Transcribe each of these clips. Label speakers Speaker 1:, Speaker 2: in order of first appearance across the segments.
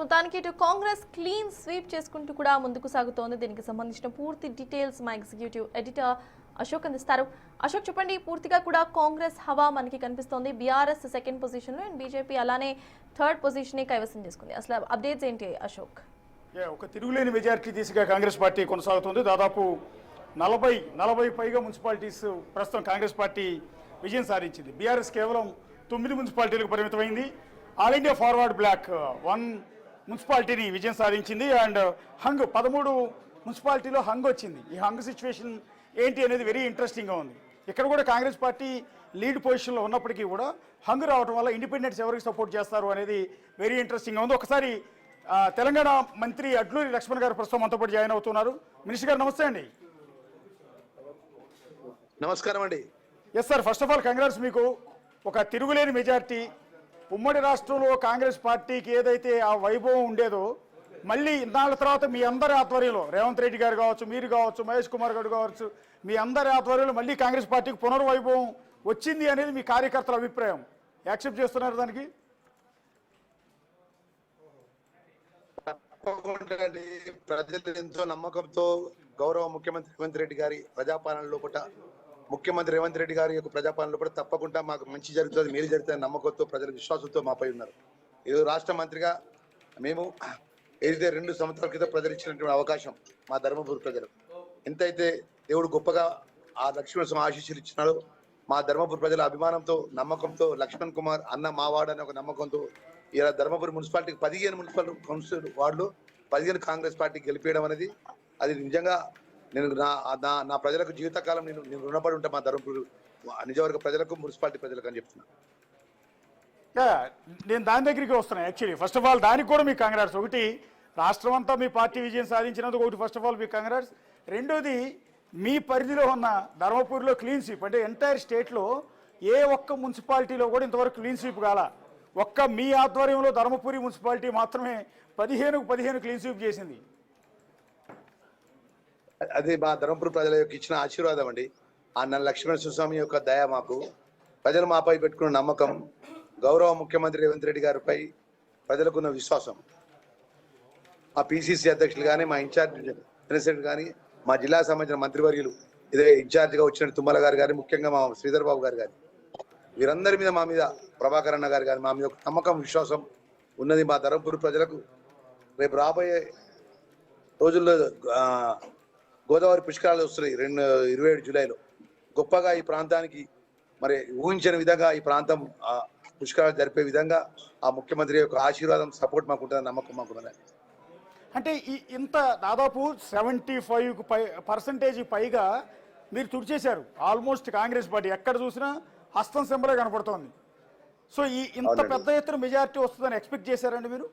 Speaker 1: మొత్తానికి ఇటు Congress clean sweep చేసుకుంటూ కూడా ముందుకు సాగుతోంది. దీనికి సంబంధించిన పూర్తి డీటెయిల్స్ మా ఎగ్జిక్యూటివ్ ఎడిటర్ అశోక్ అందిస్తారు. అశోక్, చెప్పండి. పూర్తిగా కూడా కాంగ్రెస్ హవా మనకి కనిపిస్తోంది. బీఆర్ఎస్ సెకండ్ పొజిషన్లో అండ్ బీజేపీ అలానే థర్డ్ పొజిషన్ కైవసం చేసుకుంది. అసలు అప్డేట్స్ ఏంటి అశోక్?
Speaker 2: ఒక తిరుగులేని మెజారిటీ దిశగా కాంగ్రెస్ పార్టీ కొనసాగుతుంది. దాదాపు 40 పైగా మున్సిపాలిటీస్ ప్రస్తుతం కాంగ్రెస్ పార్టీ విజయం సాధించింది. బీఆర్ఎస్ కేవలం 9 మున్సిపాలిటీలకు పరిమితమైంది. ఆల్ ఇండియా ఫార్వర్డ్ బ్లాక్ 1 మున్సిపాలిటీని విజయం సాధించింది. అండ్ హంగ్ 13 మున్సిపాలిటీలో హంగ్ వచ్చింది. ఈ హంగ్ సిచ్యువేషన్ ఏంటి అనేది వెరీ ఇంట్రెస్టింగ్గా ఉంది. ఇక్కడ కూడా కాంగ్రెస్ పార్టీ లీడ్ పొజిషన్లో ఉన్నప్పటికీ కూడా హంగ్ రావడం వల్ల ఇండిపెండెంట్స్ ఎవరికి సపోర్ట్ చేస్తారు అనేది వెరీ ఇంట్రెస్టింగ్గా ఉంది. ఒకసారి తెలంగాణ మంత్రి అడ్లూరి లక్ష్మణ్ గారు ప్రస్తుతం మనతో పాటు జాయిన్ అవుతున్నారు. మినిస్టర్ గారు నమస్తే అండి.
Speaker 3: నమస్కారం అండి.
Speaker 2: Yes sir, first of all congrats. మీకు ఒక తిరుగులేని మెజార్టీ. ఉమ్మడి రాష్ట్రంలో కాంగ్రెస్ పార్టీకి ఏదైతే ఆ వైభవం ఉండేదో మళ్ళీ ఇన్నాళ్ళ తర్వాత మీ అందరి ఆధ్వర్యంలో, రేవంత్ రెడ్డి గారు కావచ్చు, మీరు కావచ్చు, మహేష్ కుమార్ గారు కావచ్చు, మీ అందరి ఆధ్వర్యంలో మళ్ళీ కాంగ్రెస్ పార్టీకి పునర్వైభవం వచ్చింది అనేది మీ కార్యకర్తల అభిప్రాయం. యాక్సెప్ట్ చేస్తున్నారు దానికి?
Speaker 3: ప్రజలు ఎంతో నమ్మకంతో గౌరవ ముఖ్యమంత్రి రేవంత్ రెడ్డి గారి ప్రజాపాలన లోపల, ముఖ్యమంత్రి రేవంత్ రెడ్డి గారి యొక్క ప్రజాపాలన లోపల తప్పకుండా మాకు మంచి జరుగుతుంది, మేలు జరుగుతుంది నమ్మకంతో, ప్రజల విశ్వాసంతో మాపై ఉన్నారు. ఈరోజు రాష్ట్ర మంత్రిగా మేము ఏదైతే 2 సంవత్సరాల క్రితం ప్రజలు ఇచ్చినటువంటి అవకాశం మా ధర్మపురి ప్రజలు ఎంతైతే దేవుడు గొప్పగా ఆ లక్ష్మణ ఆశీస్సులు ఇచ్చినాడో, మా ధర్మపురి ప్రజల అభిమానంతో, నమ్మకంతో, లక్ష్మణ్ కుమార్ అన్న మావాడు అనే ఒక నమ్మకంతో ఇలా ధర్మపురి మున్సిపాలిటీకి 15 మున్సిపల్ కౌన్సిల్ వార్డులు 15 కాంగ్రెస్ పార్టీకి గెలిపేయడం అనేది అది నిజంగా నేను నా ప్రజలకు జీవితకాలం నేను రుణపడి ఉంటా. మా ధర్మపురి నిజవర్గ ప్రజలకు, మున్సిపాలిటీ ప్రజలకు అని చెప్తున్నా.
Speaker 2: నేను దాని దగ్గరికి వస్తున్నాను. యాక్చువల్లీ ఫస్ట్ ఆఫ్ ఆల్ దానికి కూడా మీకు కంగ్రాట్స్. ఒకటి, రాష్ట్రం అంతా మీ పార్టీ విజయం సాధించినందుకు ఒకటి ఫస్ట్ ఆఫ్ ఆల్ మీకు కంగ్రాట్స్. రెండోది, మీ పరిధిలో ఉన్న ధర్మపురిలో క్లీన్ స్వీప్, అంటే ఎంటైర్ స్టేట్లో ఏ ఒక్క మున్సిపాలిటీలో కూడా ఇంతవరకు క్లీన్ స్వీప్ కాల. ఒక్క మీ ఆధ్వర్యంలో ధర్మపురి మున్సిపాలిటీ మాత్రమే 15 క్లీన్ స్వీప్ చేసింది.
Speaker 3: అది మా ధర్మపురి ప్రజల యొక్క ఇచ్చిన ఆశీర్వాదం అండి. ఆ లక్ష్మణ స్వామి యొక్క దయ, మాకు ప్రజలు మాపై పెట్టుకున్న నమ్మకం, గౌరవ ముఖ్యమంత్రి రేవంత్ రెడ్డి గారిపై ప్రజలకున్న విశ్వాసం, మా పిసిసి అధ్యక్షులు కానీ, మా ఇన్ఛార్జ్ ప్రెసిడెంట్ కానీ, మా జిల్లాకు సంబంధించిన మంత్రివర్యులు, ఇదే ఇన్ఛార్జిగా వచ్చిన తుమ్మల గారు కానీ, ముఖ్యంగా మా శ్రీధర్ బాబు గారు కానీ, వీరందరి మీద, మా మీద ప్రభాకర్ అన్న గారు కానీ, మా మీద ఒక నమ్మకం, విశ్వాసం ఉన్నది. మా ధర్మపురి ప్రజలకు రేపు రాబోయే రోజుల్లో గోదావరి పుష్కరాలు వస్తున్నాయి 27 జూలైలో. గొప్పగా ఈ ప్రాంతానికి మరి ఊహించిన విధంగా ఈ ప్రాంతం పుష్కరాలు జరిపే విధంగా ఆ ముఖ్యమంత్రి యొక్క ఆశీర్వాదం, సపోర్ట్ మాకు ఉంటుంది, నమ్మకం మాకున్నది.
Speaker 2: అంటే ఇంత దాదాపు 75% పైగా మీరు తుడిచేశారు ఆల్మోస్ట్. కాంగ్రెస్ పార్టీ ఎక్కడ చూసినా హస్తం సింబలే కనపడుతోంది. సో ఇంత పెద్ద ఎత్తున మెజారిటీ వస్తుందని ఎక్స్పెక్ట్ చేశారండి మీరు?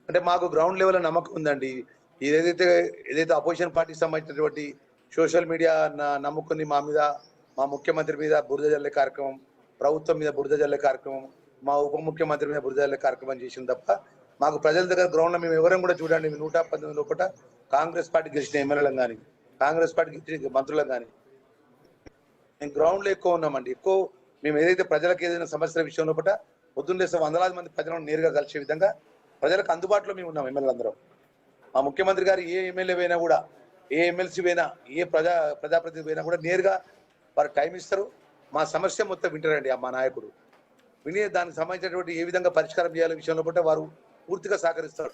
Speaker 3: అంటే మాకు గ్రౌండ్ లెవెల్ నమ్మకం ఉందండి. ఏదైతే అపోజిషన్ పార్టీకి సంబంధించినటువంటి సోషల్ మీడియా నమ్ముకుని మా మీద, మా ముఖ్యమంత్రి మీద బురద జల్లే కార్యక్రమం, ప్రభుత్వం మీద బురద జల్లే కార్యక్రమం, మా ఉప ముఖ్యమంత్రి మీద బురద జల్లే కార్యక్రమం చేసింది తప్ప మాకు ప్రజల దగ్గర గ్రౌండ్లో మేము ఎవరం కూడా చూడండి. 119 లోపల కాంగ్రెస్ పార్టీ గెలిచిన ఎమ్మెల్యేలను కానీ, కాంగ్రెస్ పార్టీ గెలిచిన మంత్రులకు కానీ మేము గ్రౌండ్లో ఎక్కువ ఉన్నామండి. ఎక్కువ మేము ఏదైతే ప్రజలకు ఏదైనా సమస్యల విషయం లోపల పొద్దున్న లేస్తే 100,000 మంది ప్రజలను నేరుగా కలిసే విధంగా ప్రజలకు అందుబాటులో మేము ఉన్నాం ఎమ్మెల్యేలందరం. మా ముఖ్యమంత్రి గారు ఏ ఎమ్మెల్యే పోయినా కూడా, ఏ ఎమ్మెల్సీ పోయినా, ఏ ప్రజాప్రతినిధి పోయినా కూడా నేరుగా వారు టైం ఇస్తారు. మా సమస్య మొత్తం వింటారండి. మా నాయకుడు విని దానికి సంబంధించినటువంటి ఏ విధంగా పరిష్కారం చేయాలనే విషయంలో కూడా వారు పూర్తిగా సహకరిస్తారు.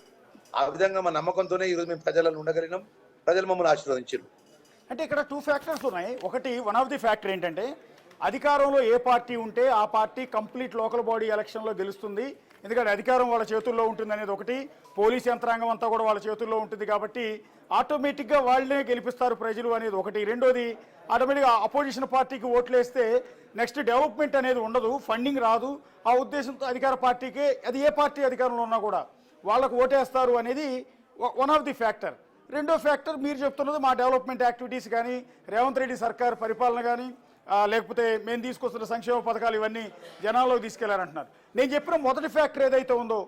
Speaker 3: ఆ విధంగా మా నమ్మకంతోనే ఈరోజు మేము ప్రజలను ఉండగలిగినాం, ప్రజలు మమ్మల్ని ఆశీర్వదించారు.
Speaker 2: అంటే ఇక్కడ 2 ఫ్యాక్టర్స్ ఉన్నాయి. ఒకటి, వన్ ఆఫ్ ది ఫ్యాక్టర్ ఏంటంటే అధికారంలో ఏ పార్టీ ఉంటే ఆ పార్టీ కంప్లీట్ లోకల్ బాడీ ఎలక్షన్లో గెలుస్తుంది. ఎందుకంటే అధికారం వాళ్ళ చేతుల్లో ఉంటుంది అనేది ఒకటి. పోలీస్ యంత్రాంగం అంతా కూడా వాళ్ళ చేతుల్లో ఉంటుంది కాబట్టి ఆటోమేటిక్గా వాళ్ళనే గెలిపిస్తారు ప్రజలు అనేది ఒకటి. రెండోది, ఆటోమేటిక్గా అపోజిషన్ పార్టీకి ఓట్లు వేస్తే నెక్స్ట్ డెవలప్మెంట్ అనేది ఉండదు, ఫండింగ్ రాదు. ఆ ఉద్దేశంతో అధికార పార్టీకే, అది ఏ పార్టీ అధికారంలో ఉన్నా కూడా వాళ్ళకు ఓటేస్తారు అనేది వన్ ఆఫ్ ది ఫ్యాక్టర్. రెండో ఫ్యాక్టర్ మీరు చెప్తున్నది మా డెవలప్మెంట్ యాక్టివిటీస్ కానీ, రేవంత్ రెడ్డి సర్కార్ పరిపాలన కానీ, లేకపోతే మేము తీసుకొస్తున్న సంక్షేమ పథకాలు ఇవన్నీ జనాల్లోకి తీసుకెళ్లారంటున్నారు. నేను చెప్పిన మొదటి ఫ్యాక్టర్ ఏదైతే ఉందో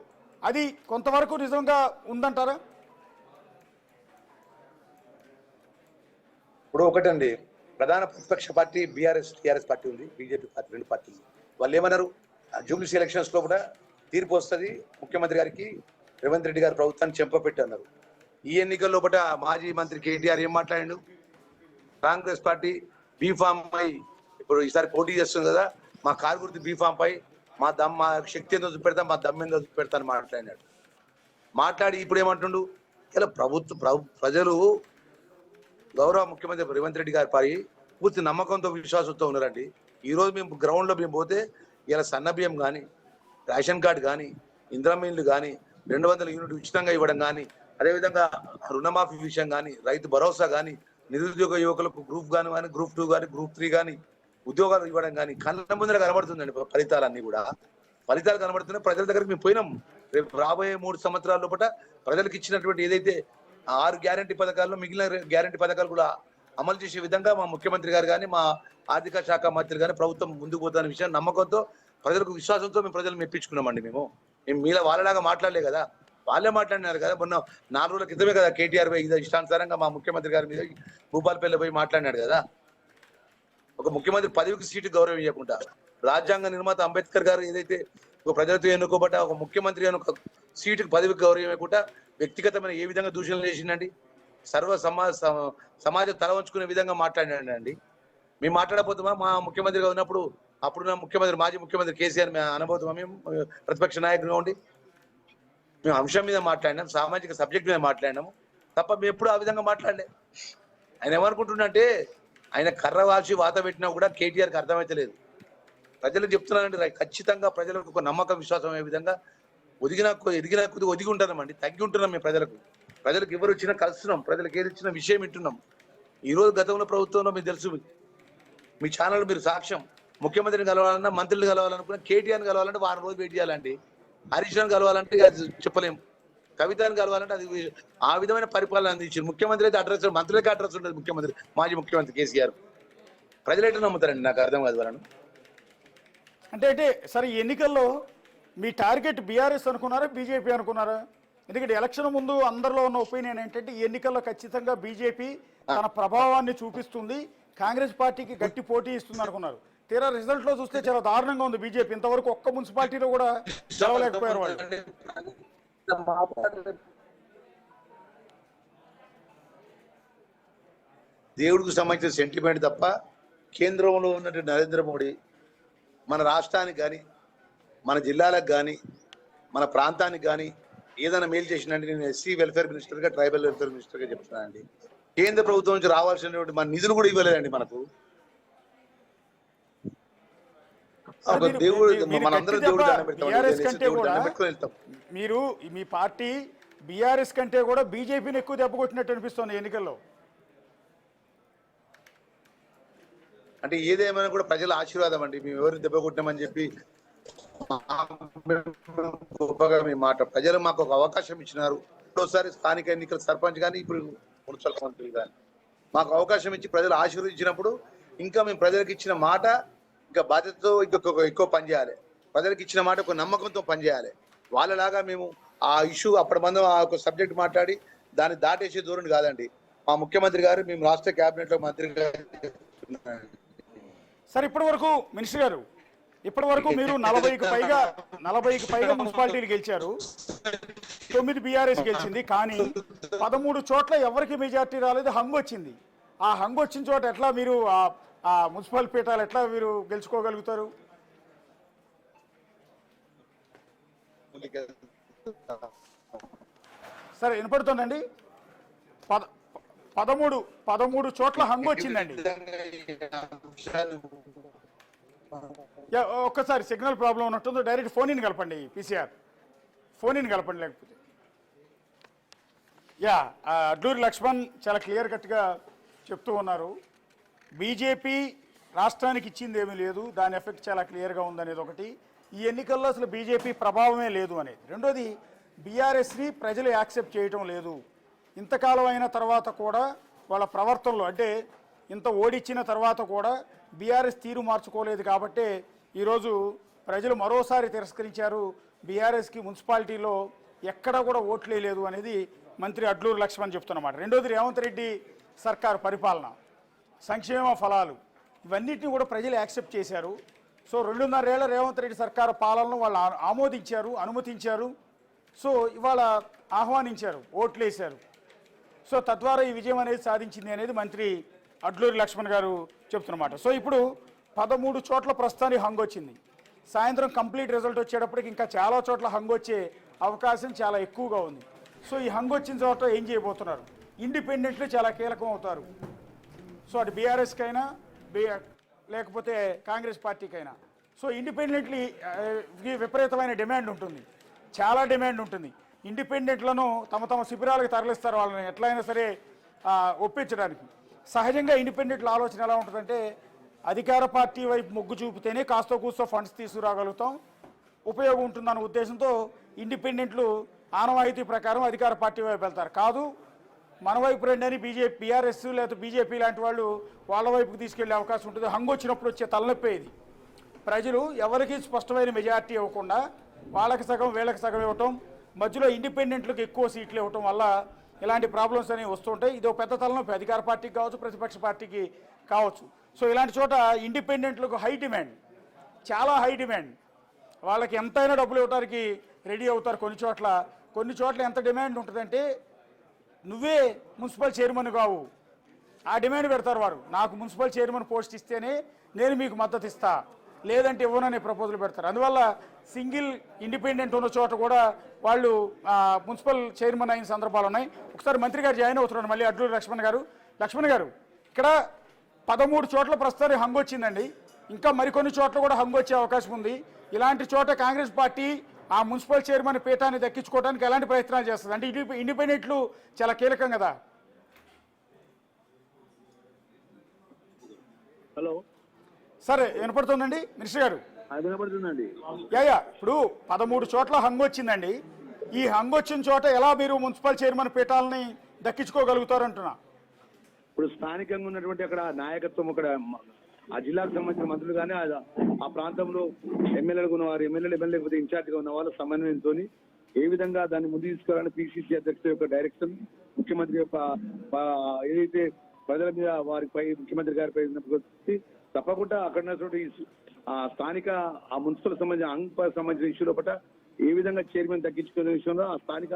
Speaker 2: అది కొంతవరకు నిజంగా ఉందంటారా?
Speaker 3: ఇప్పుడు ఒకటండి, ప్రధాన ప్రతిపక్ష పార్టీ టీఆర్ఎస్ పార్టీ ఉంది, బీజేపీ పార్టీ, 2 పార్టీలు. వాళ్ళు ఏమన్నారు, జూబ్లీస్ ఎలక్షన్స్ లో కూడా తీర్పు వస్తుంది ముఖ్యమంత్రి గారికి, రేవంత్ రెడ్డి గారు ప్రభుత్వాన్ని చెంపపెట్టి అన్నారు. ఈ ఎన్నికల లోపల మాజీ మంత్రి కేటీఆర్ ఏం మాట్లాడిండు? కాంగ్రెస్ పార్టీ బీఫామ్ పై ఇప్పుడు ఈసారి పోటీ చేస్తుంది కదా, మా కారు గుర్తు బీఫామ్ పై మా శక్తి ఏందో చూపెడతాం, మా దమ్ ఏందో చూపెడతాను మాట్లాడినాడు. మాట్లాడి ఇప్పుడు ఏమంటుండు? ఇలా ప్రజలు గౌరవ ముఖ్యమంత్రి రేవంత్ రెడ్డి గారి పై పూర్తి నమ్మకంతో విశ్వాసంతో ఉన్నారండి. ఈ రోజు మేము గ్రౌండ్ లో మేము పోతే ఇలా సన్న బియ్యం కానీ, రేషన్ కార్డు కానీ, ఇందిరమ్మ ఇల్లు కానీ, 200 యూనిట్ ఉచితంగా ఇవ్వడం కానీ, అదేవిధంగా రుణమాఫీ విషయం కానీ, రైతు భరోసా కానీ, నిరుద్యోగ యువకులకు గ్రూప్ కానీ, గ్రూప్ 2 కానీ, గ్రూప్ 3 కానీ ఉద్యోగాలు ఇవ్వడం కానీ కళ్ళ ముందర కనబడుతుందండి. ఫలితాలన్నీ కూడా ఫలితాలు కనబడుతున్నాయి. ప్రజల దగ్గరికి మేము పోయినాం. రేపు రాబోయే 3 సంవత్సరాల లోపల ప్రజలకు ఇచ్చినటువంటి ఏదైతే 6 గ్యారంటీ పథకాల్లో మిగిలిన గ్యారంటీ పథకాలు కూడా అమలు చేసే విధంగా మా ముఖ్యమంత్రి గారు కానీ, మా ఆర్థిక శాఖ మంత్రి కానీ ప్రభుత్వం ముందుకు పోతున్న విషయం నమ్మకంతో, ప్రజలకు విశ్వాసంతో మేము ప్రజలు మెప్పించుకున్నామండి. మేము మీలా వాళ్ళలాగా మాట్లాడలే కదా, వాళ్ళే మాట్లాడినారు కదా. మొన్న 4 రోజుల క్రితమే కదా కేటీఆర్ పోయి ఇష్టానుసారంగా మా ముఖ్యమంత్రి గారి మీద భూపాలపల్లి పోయి మాట్లాడినాడు కదా. ఒక ముఖ్యమంత్రి పదవికి సీటు గౌరవం ఇవ్వకుండా, రాజ్యాంగ నిర్మాత అంబేద్కర్ గారు ఏదైతే ఒక ప్రజలతో ఎన్నుకోబట్ట ఒక ముఖ్యమంత్రి అని ఒక సీటుకి పదవికి గౌరవం ఇవ్వకుండా వ్యక్తిగతమైన ఏ విధంగా దూషణలు చేసిండండి? సమాజం తల వంచుకునే విధంగా మాట్లాడినాడండి. మేము మాట్లాడబోతామా? మా ముఖ్యమంత్రిగా ఉన్నప్పుడు అప్పుడున్న ముఖ్యమంత్రి మాజీ ముఖ్యమంత్రి కేసీఆర్ మేము అనబోతామా? మేము ప్రతిపక్ష నాయకులుగా ఉండి మేము అంశం మీద మాట్లాడినాం, సామాజిక సబ్జెక్ట్ మీద మాట్లాడినాము తప్ప మేము ఎప్పుడు ఆ విధంగా మాట్లాడలే. ఆయన ఏమనుకుంటున్నంటే ఆయన కర్ర వాల్చి వాత పెట్టినా కూడా కేటీఆర్కి అర్థమైతలేదు. ప్రజలకు చెప్తున్నానండి, ఖచ్చితంగా ప్రజలకు ఒక నమ్మకం విశ్వాసం అయ్యే విధంగా ఎదిగిన కొద్దిగా ఒదిగి ఉంటున్నామండి, తగ్గి ఉంటున్నాం. మేము ప్రజలకు ఎవరు వచ్చినా కలుస్తున్నాం, ప్రజలకు ఏది ఇచ్చిన విషయం వింటున్నాం. ఈ రోజు గతంలో ప్రభుత్వంలో మీకు తెలుసు, మీ ఛానల్ మీరు సాక్ష్యం, ముఖ్యమంత్రిని కలవాలన్నా, మంత్రులు కలవాలనుకున్నా, కేటీఆర్ని కలవాలంటే 1 రోజు వెయిట్ చేయాలండి. హరీష్ రావు కలవాలంటే అది చెప్పలేము, కవితను కలవాలంటే అది ఆ విధమైన పరిపాలన అందించారు. ముఖ్యమంత్రి అయితే అడ్రస్, మంత్రులకి అడ్రస్ ఉండదు. ముఖ్యమంత్రి మాజీ ముఖ్యమంత్రి కేసీఆర్ ప్రజలు ఎట్లా నమ్ముతారండి? నాకు అర్థం కాదు వాళ్ళను.
Speaker 2: అంటే సరే, ఈ ఎన్నికల్లో మీ టార్గెట్ బీఆర్ఎస్ అనుకున్నారా, బీజేపీ అనుకున్నారా? ఎందుకంటే ఎలక్షన్ ముందు అందరిలో ఉన్న ఒపీనియన్ ఏంటంటే ఈ ఎన్నికల్లో ఖచ్చితంగా బీజేపీ తన ప్రభావాన్ని చూపిస్తుంది, కాంగ్రెస్ పార్టీకి గట్టి పోటీ ఇస్తుంది అనుకున్నారు. తీరా రిజల్ట్ లో చూస్తే చాలా దారుణంగా ఉంది బీజేపీ. ఇంతవరకు ఒక్క మున్సిపాలిటీలో కూడా గెలవలేకపోయారు వాళ్ళు.
Speaker 3: దేవుడికి సంబంధించిన సెంటిమెంట్ తప్ప కేంద్రంలో ఉన్నటువంటి నరేంద్ర మోడీ మన రాష్ట్రానికి కానీ, మన జిల్లాలకు కానీ, మన ప్రాంతానికి కానీ ఏదైనా మేలు చేసినంటే నేను ఎస్సీ వెల్ఫేర్ మినిస్టర్గా, ట్రైబల్ వెల్ఫేర్ మినిస్టర్గా చెప్తున్నానండి. కేంద్ర ప్రభుత్వం నుంచి రావాల్సినటువంటి మన నిధులు కూడా ఇవ్వలేదండి మనకు.
Speaker 2: మీరు మీ పార్టీ బీఆర్ఎస్ కంటే కూడా బీజేపీని ఎక్కువ దెబ్బ కొట్టినట్టు అనిపిస్తుంది ఎన్నికల్లో.
Speaker 3: అంటే ఏదేమైనా కూడా ప్రజల ఆశీర్వాదం అండి. మేము ఎవరిని దెబ్బ కొట్టినామని చెప్పి గొప్పగా మీ మాట. ప్రజలు మాకు ఒక అవకాశం ఇచ్చినారు. ఒకసారి స్థానిక ఎన్నికల సర్పంచ్ కానీ, ఇప్పుడు మున్సిపల్ మంత్రులు కానీ మాకు అవకాశం ఇచ్చి ప్రజలు ఆశీర్వదించినప్పుడు ఇంకా మేము ప్రజలకు ఇచ్చిన మాట ఇంకా బాధ్యతతో ఎక్కువ పనిచేయాలి. ప్రజలకు ఇచ్చిన మాట ఒక నమ్మకంతో పనిచేయాలి. వాళ్ళలాగా మేము ఆ ఇష్యూ అప్పటి మంది ఆ ఒక సబ్జెక్ట్ మాట్లాడి దాన్ని దాటేసే ధోరణి కాదండి. మా ముఖ్యమంత్రి గారు మేము రాష్ట్ర కేబినెట్ లో మంత్రిగా.
Speaker 2: సార్, ఇప్పటి వరకు మినిస్టర్ గారు, ఇప్పటి వరకు మీరు 40కి పైగా మున్సిపాలిటీలు గెలిచారు. 9 బీఆర్ఎస్ గెలిచింది. కానీ 13 చోట్ల ఎవరికి మెజార్టీ రాలేదు, హంగు వచ్చింది. ఆ హంగు వచ్చిన చోట ఎట్లా మీరు ఆ మున్సిపల్ పీఠాలు ఎట్లా మీరు గెలుచుకోగలుగుతారు? సరే, వినపడుతుందండి. 13 చోట్ల హంగు వచ్చిందండి. ఒక్కసారి సిగ్నల్ ప్రాబ్లం ఉన్నట్టుందో డైరెక్ట్ ఫోన్ ఇన్ కలపండి. పీసీఆర్ ఫోన్ ఇన్ కలపండి. లేకపోతే అడ్లూరి లక్ష్మణ్ చాలా క్లియర్ కట్గా చెప్తూ ఉన్నారు. బీజేపీ రాష్ట్రానికి ఇచ్చింది ఏమీ లేదు, దాని ఎఫెక్ట్ చాలా క్లియర్గా ఉందనేది ఒకటి. ఈ ఎన్నికల్లో అసలు బీజేపీ ప్రభావమే లేదు అనేది రెండోది. బీఆర్ఎస్ని ప్రజలు యాక్సెప్ట్ చేయటం లేదు. ఇంతకాలం అయిన తర్వాత కూడా వాళ్ళ ప్రవర్తనలో, అంటే ఇంత ఓడిచ్చిన తర్వాత కూడా బీఆర్ఎస్ తీరు మార్చుకోలేదు. కాబట్టే ఈరోజు ప్రజలు మరోసారి తిరస్కరించారు. బీఆర్ఎస్కి మున్సిపాలిటీలో ఎక్కడా కూడా ఓట్లే లేదు అనేది మంత్రి అడ్లూరి లక్ష్మణ్ చెప్తున్నమాట. రెండోది, రేవంత్ రెడ్డి సర్కారు పరిపాలన, సంక్షేమ ఫలాలు ఇవన్నిటిని కూడా ప్రజలు యాక్సెప్ట్ చేశారు. సో 2.5 ఏళ్ల రేవంత్ రెడ్డి సర్కారు పాలనను వాళ్ళు ఆమోదించారు, అనుమతించారు. సో ఇవాళ ఆహ్వానించారు, ఓట్లు వేశారు. సో తద్వారా ఈ విజయం అనేది సాధించింది అనేది మంత్రి అడ్లూరి లక్ష్మణ్ గారు చెప్తున్నమాట. సో ఇప్పుడు 13 చోట్ల ప్రస్తుతానికి హంగ్ వచ్చింది. సాయంత్రం కంప్లీట్ రిజల్ట్ వచ్చేటప్పటికి ఇంకా చాలా చోట్ల హంగ్ వచ్చే అవకాశం చాలా ఎక్కువగా ఉంది. సో ఈ హంగ్ వచ్చిన చోట ఏం చేయబోతున్నారు? ఇండిపెండెంట్లు చాలా కీలకం అవుతారు. సో అటు బీఆర్ఎస్కైనా లేకపోతే కాంగ్రెస్ పార్టీకైనా. సో ఇండిపెండెంట్లీ విపరీతమైన డిమాండ్ ఉంటుంది, చాలా డిమాండ్ ఉంటుంది. ఇండిపెండెంట్లను తమ శిబిరాలకు తరలిస్తారు, వాళ్ళని ఎట్లయినా సరే ఒప్పించడానికి. సహజంగా ఇండిపెండెంట్ల ఆలోచన ఎలా ఉంటుందంటే అధికార పార్టీ వైపు మొగ్గు చూపితేనే కాస్త కూస్తో ఫండ్స్ తీసుకురాగలుగుతాం, ఉపయోగం ఉంటుందన్న ఉద్దేశంతో ఇండిపెండెంట్లు ఆనవాయితీ ప్రకారం అధికార పార్టీ వైపు వెళ్తారు. కాదు మన వైపు రండి అని బీఆర్ఎస్ లేదా బీజేపీ లాంటి వాళ్ళు వాళ్ళ వైపుకి తీసుకెళ్లే అవకాశం ఉంటుంది. హంగు వచ్చినప్పుడు వచ్చే తలనొప్పి ఇది. ప్రజలు ఎవరికి స్పష్టమైన మెజార్టీ ఇవ్వకుండా వాళ్ళకి సగం వీళ్ళకి సగం ఇవ్వటం, మధ్యలో ఇండిపెండెంట్లకు ఎక్కువ సీట్లు ఇవ్వటం వల్ల ఇలాంటి ప్రాబ్లమ్స్ అనేవి వస్తుంటాయి. ఇది ఒక పెద్ద తలనొప్పి అధికార పార్టీకి కావచ్చు, ప్రతిపక్ష పార్టీకి కావచ్చు. సో ఇలాంటి చోట ఇండిపెండెంట్లకు హై డిమాండ్, చాలా హై డిమాండ్. వాళ్ళకి ఎంతైనా డబ్బులు ఇవ్వడానికి రెడీ అవుతారు. కొన్ని చోట్ల ఎంత డిమాండ్ ఉంటుందంటే నువ్వే మున్సిపల్ చైర్మన్ కావు, ఆ డిమాండ్ పెడతారు వారు. నాకు మున్సిపల్ చైర్మన్ పోస్ట్ ఇస్తేనే నేను మీకు మద్దతు ఇస్తా, లేదంటే ఇవ్వననే ప్రపోజల్ పెడతారు. అందువల్ల సింగిల్ ఇండిపెండెంట్ ఉన్న చోట కూడా వాళ్ళు మున్సిపల్ చైర్మన్ అయిన సందర్భాలు ఉన్నాయి. ఒకసారి మంత్రి గారు జాయిన్ అవుతున్నారు మళ్ళీ అడ్లూరి లక్ష్మణ్ గారు. ఇక్కడ 13 చోట్ల ప్రస్తుతానికి హంగు వచ్చిందండి. ఇంకా మరికొన్ని చోట్ల కూడా హంగు వచ్చే అవకాశం ఉంది. ఇలాంటి చోట కాంగ్రెస్ పార్టీ ఆ మున్సిపల్ చైర్మన్ పీఠాన్ని దక్కించుకోవడానికి ఎలాంటి ప్రయత్నాలు చేస్తుంది? అంటే ఇండిపెండెంట్లు చాలా కీలకం కదా.
Speaker 4: హలో
Speaker 2: సార్ వినపడుతుందండి మినిస్టర్ గారు?
Speaker 4: వినపడుతుందండి.
Speaker 2: ఇప్పుడు 13 చోట్ల హంగు వచ్చిందండి. ఈ హంగు వచ్చిన చోట ఎలా మీరు మున్సిపల్ చైర్మన్ పీఠాలని దక్కించుకోగలుగుతారు అంటున్నా?
Speaker 4: ఇప్పుడు స్థానికంగా ఉన్నటువంటి అక్కడ నాయకత్వం, అక్కడ ఆ జిల్లాకు సంబంధించిన మంత్రులు కానీ ఆ ప్రాంతంలో ఎమ్మెల్యేలుగా ఉన్నవారు, ఎమ్మెల్యే ఇన్ఛార్జిగా ఉన్న వాళ్ళ సమన్వయంతో ఏ విధంగా దాన్ని ముందు తీసుకోవాలని పిసిసి అధ్యక్షుడు యొక్క డైరెక్షన్, ముఖ్యమంత్రి యొక్క ఏదైతే ప్రజల మీద వారిపై ముఖ్యమంత్రి గారిపై తప్పకుండా అక్కడ ఉన్నటువంటి స్థానిక ఆ మున్సిపల్ సంబంధించిన ఇష్యూల పట్ల ఏ విధంగా చైర్మన్ తగ్గించుకునే విషయంలో ఆ స్థానిక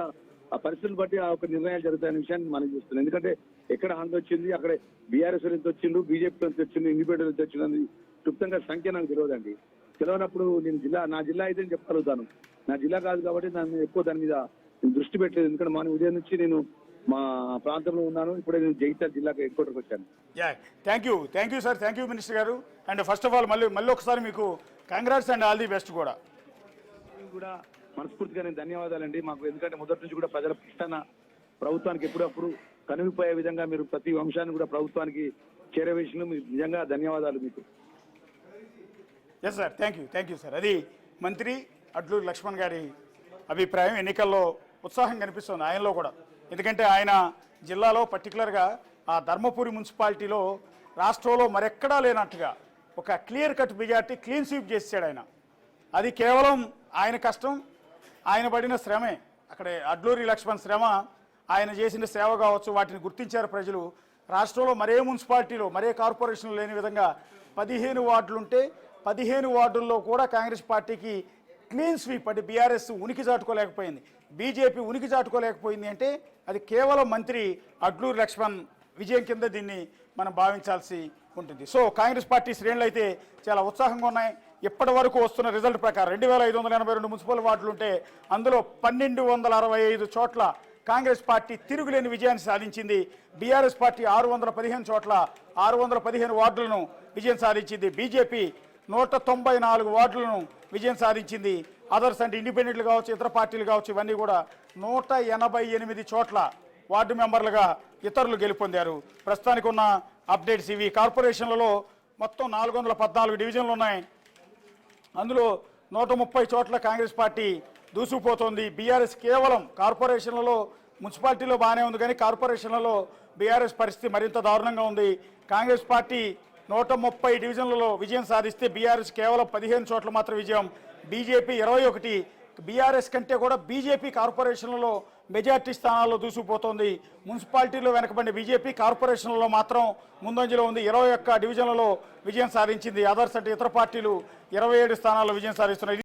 Speaker 4: ఆ పరిస్థితులు బట్టి ఆ ఒక నిర్ణయాలు జరుగుతాయనే విషయాన్ని మనం చూస్తున్నాం. ఎందుకంటే ఎక్కడ హంగ్ వచ్చింది, అక్కడ బీఆర్ఎస్ నుంచి వచ్చిండు, బీజేపీ నుంచి వచ్చిండు, ఇండిపెండెంట్ నుంచి వచ్చిండు అని క్లుప్తంగా సంఖ్య నాకు తెలియదండి. తెలియనప్పుడు నేను నా జిల్లా అయితే చెప్పగలుగుతాను. నా జిల్లా కాదు కాబట్టి ఎక్కువ దాని మీద దృష్టి పెట్టలేదు. ఎందుకంటే మన ఉదయం నుంచి నేను మా ప్రాంతంలో ఉన్నాను. ఇప్పుడే నేను జగిత్యాల జిల్లాకు హెడ్ క్వార్టర్కి వచ్చాను.
Speaker 2: Thank you sir, thank you minister గారు. అండ్ ఫస్ట్ ఆఫ్ ఆల్ మళ్ళీ ఒకసారి మీకు congrats and all the best కూడా
Speaker 4: మనస్ఫూర్తిగా నేను ధన్యవాదాలండి మాకు. ఎందుకంటే మొదటి నుంచి కూడా ప్రజల ప్రశ్న ప్రభుత్వానికి ఎప్పుడప్పుడు కనువిపోయే విధంగా మీరు ప్రతి అంశాన్ని కూడా ప్రభుత్వానికి చేరవేసిన నిజంగా ధన్యవాదాలు మీకు.
Speaker 2: Yes sir, thank you sir. అది మంత్రి అడ్లూరి లక్ష్మణ్ గారి అభిప్రాయం. ఎన్నికల్లో ఉత్సాహం కనిపిస్తుంది ఆయనలో కూడా. ఎందుకంటే ఆయన జిల్లాలో పర్టికులర్గా ఆ ధర్మపురి మున్సిపాలిటీలో రాష్ట్రంలో మరెక్కడా లేనట్టుగా ఒక clear cut majority clean sweep చేసాడు ఆయన. అది కేవలం ఆయన కష్టం, ఆయన పడిన శ్రమే. అక్కడ అడ్లూరి లక్ష్మణ్ శ్రమ, ఆయన చేసిన సేవ కావచ్చు, వాటిని గుర్తించారు ప్రజలు. రాష్ట్రంలో మరే మున్సిపాలిటీలో మరే కార్పొరేషన్లో లేని విధంగా 15 వార్డులుంటే 15 వార్డుల్లో కూడా కాంగ్రెస్ పార్టీకి క్లీన్ స్వీప్. అంటే బీఆర్ఎస్ ఉనికి చాటుకోలేకపోయింది, బీజేపీ ఉనికి చాటుకోలేకపోయింది. అంటే అది కేవలం మంత్రి అడ్లూరి లక్ష్మణ్ విజయం కింద దీన్ని మనం భావించాల్సి ఉంటుంది. సో కాంగ్రెస్ పార్టీ శ్రేణులు అయితే చాలా ఉత్సాహంగా ఉన్నాయి. ఇప్పటి వరకు వస్తున్న రిజల్ట్ ప్రకారం 2582 మున్సిపల్ వార్డులు ఉంటే అందులో 1265 చోట్ల కాంగ్రెస్ పార్టీ తిరుగులేని విజయాన్ని సాధించింది. బీఆర్ఎస్ పార్టీ 615 చోట్ల 615 వార్డులను విజయం సాధించింది. బీజేపీ 194 వార్డులను విజయం సాధించింది. అదర్స్ అంటే ఇండిపెండెంట్లు కావచ్చు, ఇతర పార్టీలు కావచ్చు, ఇవన్నీ కూడా 188 చోట్ల వార్డు మెంబర్లుగా ఇతరులు గెలుపొందారు. ప్రస్తుతానికి ఉన్న అప్డేట్స్ ఇవి. కార్పొరేషన్లలో మొత్తం 414 డివిజన్లు ఉన్నాయి. అందులో 130 చోట్ల కాంగ్రెస్ పార్టీ దూసుకుపోతోంది. బీఆర్ఎస్ కేవలం కార్పొరేషన్లలో, మున్సిపాలిటీలో బాగానే ఉంది కానీ కార్పొరేషన్లలో బీఆర్ఎస్ పరిస్థితి మరింత దారుణంగా ఉంది. కాంగ్రెస్ పార్టీ 130 డివిజన్లలో విజయం సాధిస్తే బీఆర్ఎస్ కేవలం 15 చోట్ల మాత్రం విజయం. బీజేపీ 21. బీఆర్ఎస్ కంటే కూడా బీజేపీ కార్పొరేషన్లలో మెజార్టీ స్థానాల్లో దూసుకుపోతోంది. మున్సిపాలిటీలో వెనకబడిన బీజేపీ కార్పొరేషన్లలో మాత్రం ముందంజలో ఉంది. 21 డివిజన్లలో విజయం సాధించింది. అదర్స్ అంటే ఇతర పార్టీలు 27 స్థానాల్లో విజయం సాధిస్తున్నాయి.